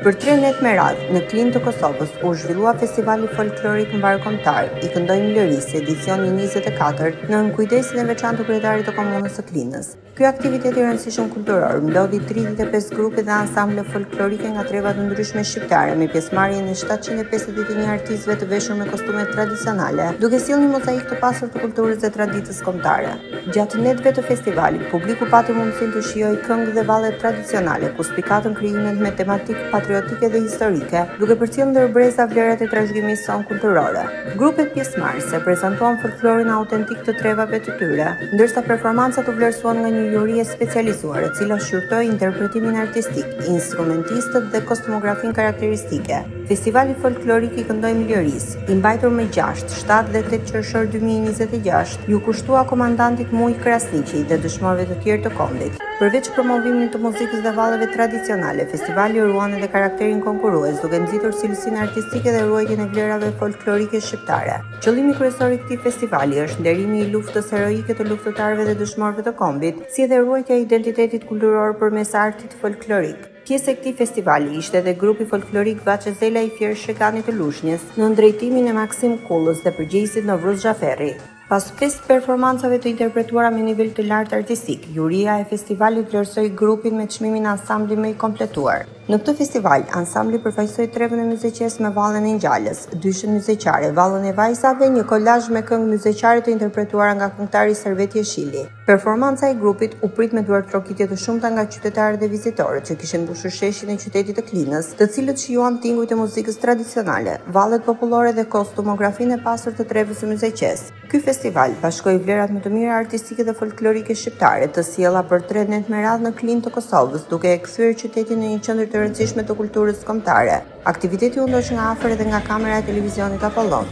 Për 3 net me radhë, në Klinë të Kosovës u zhvillua festivali folklorik mbarkombëtar I Këndojmë Lirisë, edicioni 24, në kujdesin e veçantë të kryetarit të komunës së Klinës. Ky aktivitet I rëndësishëm kulturor mblodhi 35 grupe dhe ansamble folklorike nga treva të ndryshme shqiptare me pjesëmarrjen e 751 artistëve të veshur me kostume tradicionale, duke sjellë një mozaik të pasur të kulturës dhe traditës kombëtare. Gjatë netëve të festivalit, publiku pati mundësinë të shijojë këngë dhe valle tradicionale, ku spikatën krijimet me tematikë patriotike dhe historike, duke përcjellë ndërbreza vlerat e trashëgimisë son kulturore. Grupet pjesëmarrëse prezantuan folklorin autentik të trevave të tyre, ndërsa performancat u vlerësuan nga një juri e specializuar, e cila shqyrtoi interpretimin artistik, instrumentistët dhe kostumografin karakteristike. Festivali folklorik I Këndojmë Lirisë, I mbajtur me 6, 7 dhe 8 qershor 2026, ju kushtua komandantit Muj Krasniqi dhe dëshmorëve të tjerë të kombit. Përveç promovimit të muzikës dhe valleve tradicionale, festivali ruan edhe karakterin konkurrues, duke nxitur cilësinë artistike dhe ruajtjen e vlerave folklorike shqiptare. Qëllimi kryesor I këtij festivali është nderimi I luftës heroike të luftëtarëve dhe dëshmorëve të kombit, si edhe ruajtja e identitetit kulturor përmes artit folklorik. Pjesë e këtij festivali ishte edhe grupi folklorik Vaçe Zela I Fjerë Shekani të Lushnjës, në drejtimin e Maksim Kullës dhe përgjegjësit Novruz Xhaferi. Pas 5 performancave të interpretuara me nivel të lartë artistik, juria e festivalit vlerësoi grupin me çmimin ansambli më I kompletuar. Në këtë festival, ansambli përfaqësoi trevën e myzeqes me vallën e ngjalës, dyshën myzeqare, vallën e vajzave, një kolazh me këngë myzeqare të interpretuara nga këngëtari Serveti Jeshili. Performanca e grupit u prit me duar trokitje të shumta nga qytetarët dhe vizitorët që kishin mbushur sheshin e qytetit të Klinës, të cilët shijuan tingujt e muzikës tradicionale, vallet popullore dhe kostumografinë e pasur të trevës së myzeqes. Ky festival bashkoi vlerat më të mira artistike dhe folklorike shqiptare, të sjella për 3 net me radhë në Klinë të Kosovës, duke e kthyer qytetin në një qendër të rëndësishme të kulturës kombëtare. Aktiviteti u ndoq nga afër edhe nga kamera e televizionit Apollon.